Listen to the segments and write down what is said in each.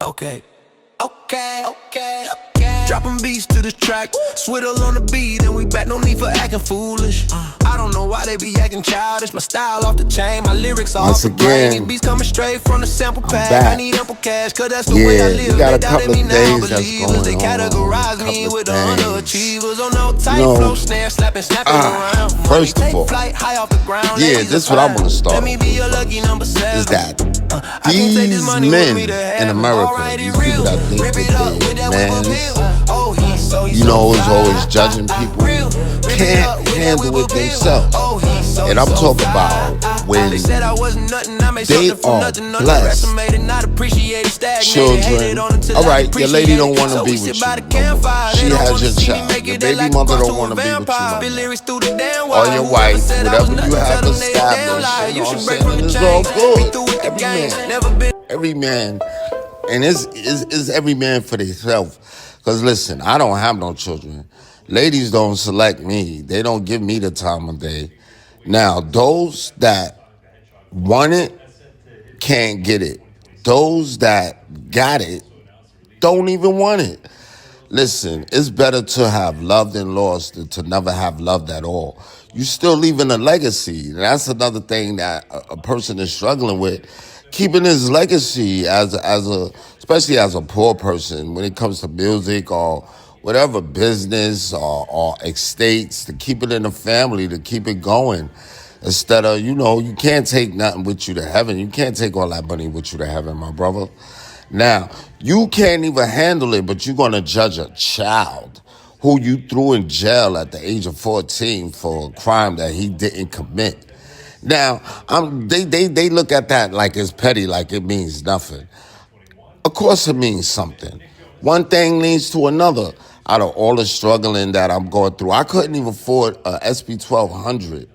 Okay. Dropping beats to the track, swiddle on the beat, and we back, no need for acting foolish. I don't know why they be acting childish. My style off the chain, my lyrics are off the brain. Beats coming straight from the sample pack. I need ample cash, cause that's the way I live. We got a They couple doubted me of now, days that's believers. going They categorize me with the underachievers. On no tight flow, snare, snapping around. First of all, flight high off the ground. this is what I want to start Let me be your lucky number 7. Is that these men in America, these people that think that they mans, you know, is always judging people, can't handle it themselves. And I'm talking about when they are blessed children. Alright, your lady don't want to be with you no more. She has your child. Your baby mother don't want to be with you no more. Or your wife, whatever you have established, you know what I'm saying? It's all good. Every man, and it's every man for themselves. Because listen, I don't have no children. Ladies don't select me. They don't give me the time of day. Now, those that want it can't get it. Those that got it don't even want it. Listen, it's better to have loved and lost than to never have loved at all. You still leaving a legacy. And that's another thing that a person is struggling with. Keeping his legacy especially as a poor person when it comes to music or whatever business or estates, to keep it in the family, to keep it going. Instead of, you can't take nothing with you to heaven. You can't take all that money with you to heaven, my brother. Now, you can't even handle it, but you're going to judge a child who you threw in jail at the age of 14 for a crime that he didn't commit. Now, they look at that like it's petty, like it means nothing. Of course it means something. One thing leads to another. Out of all the struggling that I'm going through, I couldn't even afford a SP1200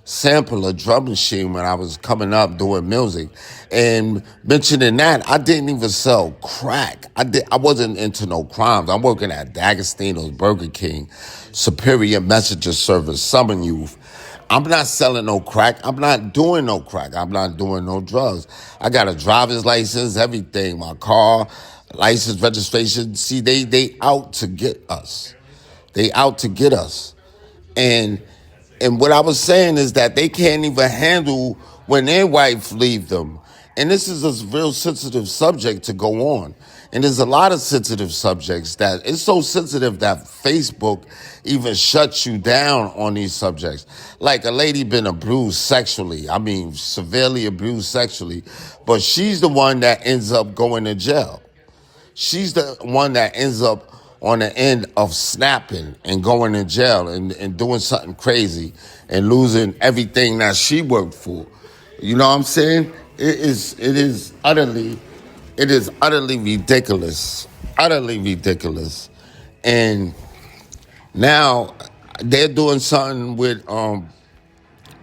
sampler drum machine when I was coming up doing music. And mentioning that, I didn't even sell crack. I wasn't into no crimes. I'm working at D'Agostino's, Burger King, Superior Messenger Service, Summer Youth. I'm not selling no crack. I'm not doing no crack. I'm not doing no drugs. I got a driver's license, everything, my car, license, registration. See, they out to get us. They out to get us. And what I was saying is that they can't even handle when their wife leave them. And this is a real sensitive subject to go on. And there's a lot of sensitive subjects that it's so sensitive that Facebook even shuts you down on these subjects. Like a lady been abused sexually. I mean, severely abused sexually. But she's the one that ends up going to jail. She's the one that ends up on the end of snapping and going to jail and doing something crazy and losing everything that she worked for. You know what I'm saying? It is utterly ridiculous. Utterly ridiculous. And now they're doing something with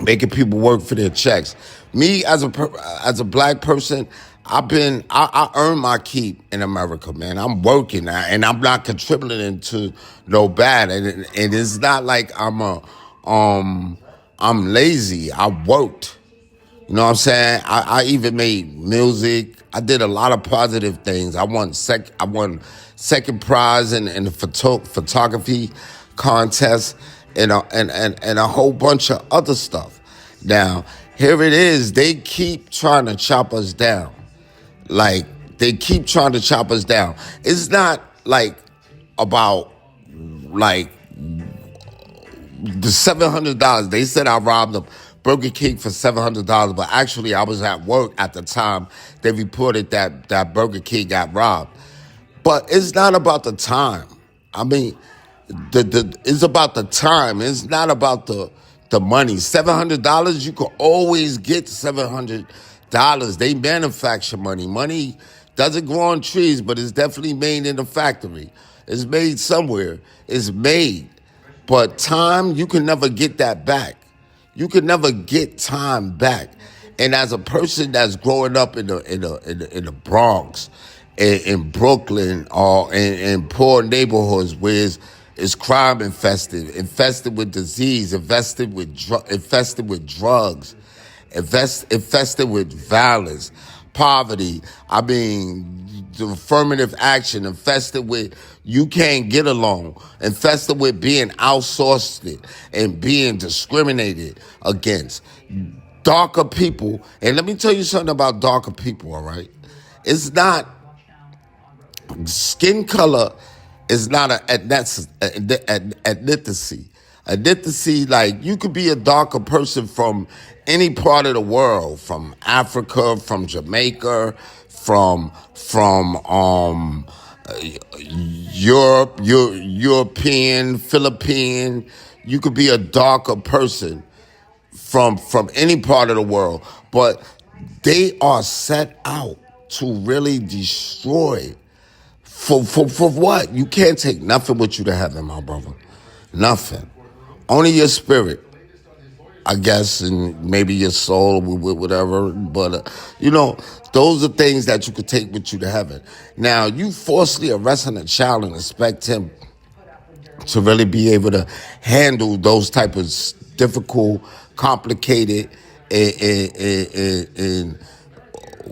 making people work for their checks. Me as a black person, I earn my keep in America, man. I'm working and I'm not contributing to no bad. And it's not like I'm lazy. I worked. You know what I'm saying? I even made music. I did a lot of positive things. I won second prize in the photography contest and a whole bunch of other stuff. Now, here it is. They keep trying to chop us down. Like, they keep trying to chop us down. It's not like about like the $700. They said I robbed them. Burger King for $700, but actually I was at work at the time they reported that Burger King got robbed. But it's not about the time. I mean, it's about the time. It's not about the money. $700, you can always get $700. They manufacture money. Money doesn't grow on trees, but it's definitely made in a factory. It's made somewhere. It's made. But time, you can never get that back. You can never get time back. And as a person that's growing up in the Bronx, in Brooklyn, or in poor neighborhoods where it's crime infested with disease, infested with drugs, infested with violence, poverty. I mean, the affirmative action infested with you can't get along, infested with being outsourced and being discriminated against. Darker people, and let me tell you something about darker people, all right? It's not, skin color is not an ethnicity. Ethnicity, like, you could be a darker person from any part of the world, from Africa, from Jamaica, from Europe, European, Philippine. You could be a darker person from any part of the world, but they are set out to really destroy. For what? You can't take nothing with you to heaven, my brother. Nothing. Only your spirit, I guess, and maybe your soul, whatever. But, those are things that you could take with you to heaven. Now, you forcibly arresting a child and expect him to really be able to handle those type of difficult, complicated, and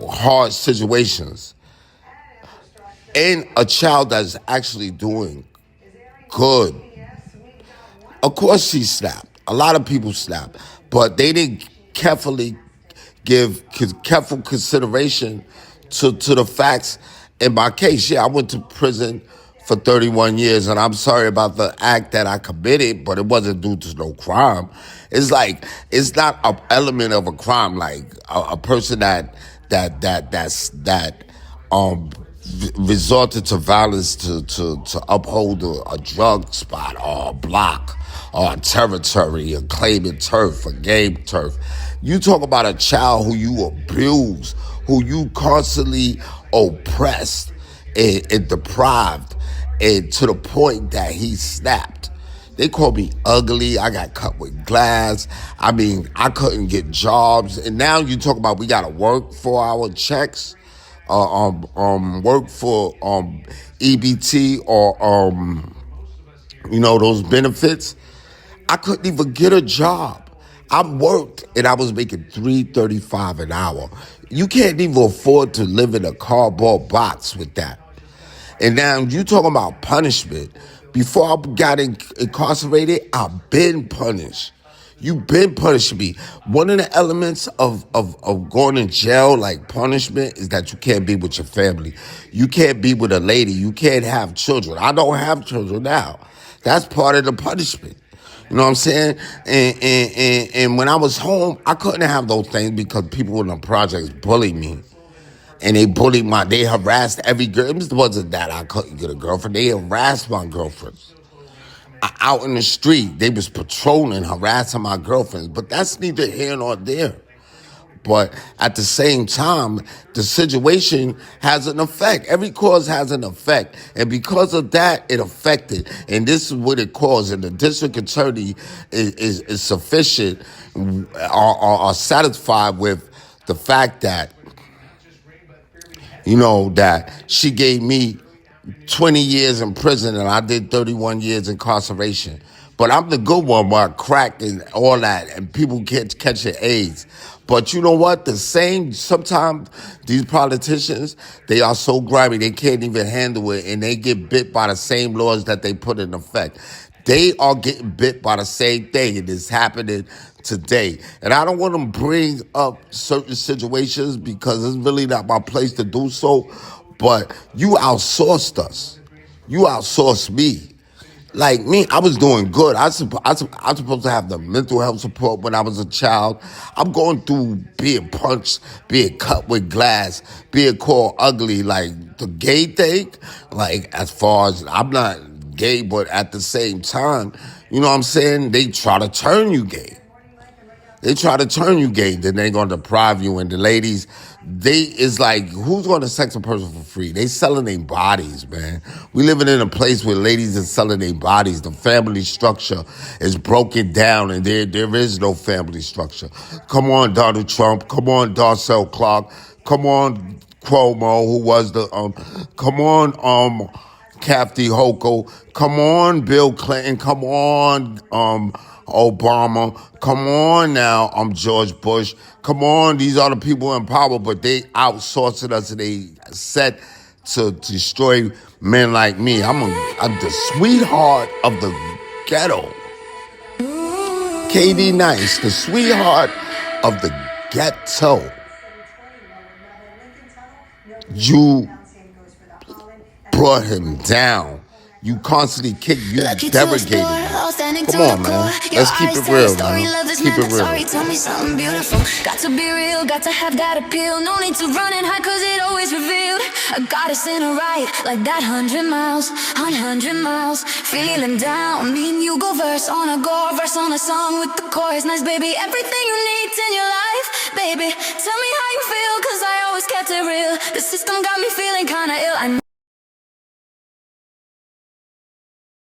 hard situations. And a child that's actually doing good. Of course she slapped. A lot of people slapped. But they didn't carefully give careful consideration to the facts. In my case, I went to prison for 31 years, and I'm sorry about the act that I committed, but it wasn't due to no crime. It's like, it's not an element of a crime, like a person that resorted to violence to uphold a drug spot or a block or a territory, or claiming turf, or game turf. You talk about a child who you abuse, who you constantly oppressed and deprived, and to the point that he snapped. They called me ugly. I got cut with glass. I mean, I couldn't get jobs. And now you talk about we gotta work for our checks, work for EBT or those benefits. I couldn't even get a job. I worked and I was making $3.35 an hour. You can't even afford to live in a cardboard box with that. And now you talking about punishment. Before I got incarcerated, I've been punished. You've been punishing me. One of the elements of going in jail, like punishment, is that you can't be with your family. You can't be with a lady. You can't have children. I don't have children now. That's part of the punishment. You know what I'm saying? And when I was home, I couldn't have those things because people in the projects bullied me. And they harassed every girl. It wasn't that I couldn't get a girlfriend. They harassed my girlfriends. Out in the street, they was patrolling, harassing my girlfriends. But that's neither here nor there. But at the same time, the situation has an effect. Every cause has an effect. And because of that, it affected. And this is what it caused. And the district attorney is sufficient or satisfied with the fact that, that she gave me 20 years in prison and I did 31 years incarceration. But I'm the good one where I crack and all that and people can't catch their AIDS. But you know what? Sometimes these politicians, they are so grimy, they can't even handle it, and they get bit by the same laws that they put in effect. They are getting bit by the same thing, and it's happening today. And I don't want to bring up certain situations because it's really not my place to do so, but you outsourced us. You outsourced me. Like me, I was doing good. I was supposed to have the mental health support when I was a child. I'm going through being punched, being cut with glass, being called ugly, like the gay thing. Like, as far as, I'm not gay, but at the same time, you know what I'm saying? They try to turn you gay. Then they're going to deprive you. And the ladies, it's like, who's going to sex a person for free? They selling their bodies, man. We living in a place where ladies are selling their bodies. The family structure is broken down, and there is no family structure. Come on, Donald Trump. Come on, Darcel Clark. Come on, Cuomo, who was the, come on, Kathy Hochul. Come on, Bill Clinton. Come on, Obama. Come on now, George Bush. Come on, these are the people in power, but they outsourced us and they set to destroy men like me. I'm the sweetheart of the ghetto. KD Nice, the sweetheart of the ghetto. You brought him down. You constantly kick, you derogated him. Come on, man. Let's keep it real, man. Keep it real. Tell me something beautiful. Got to be real, got to have that appeal. No need to run and hide, cause it always revealed. A goddess in a right, like that 100 miles, 100 miles. Feeling down, me and you go verse on a song with the chorus. Nice, baby, everything you need in your life. Baby, tell me how you feel, cause I always kept it real. The system got me feeling kinda ill.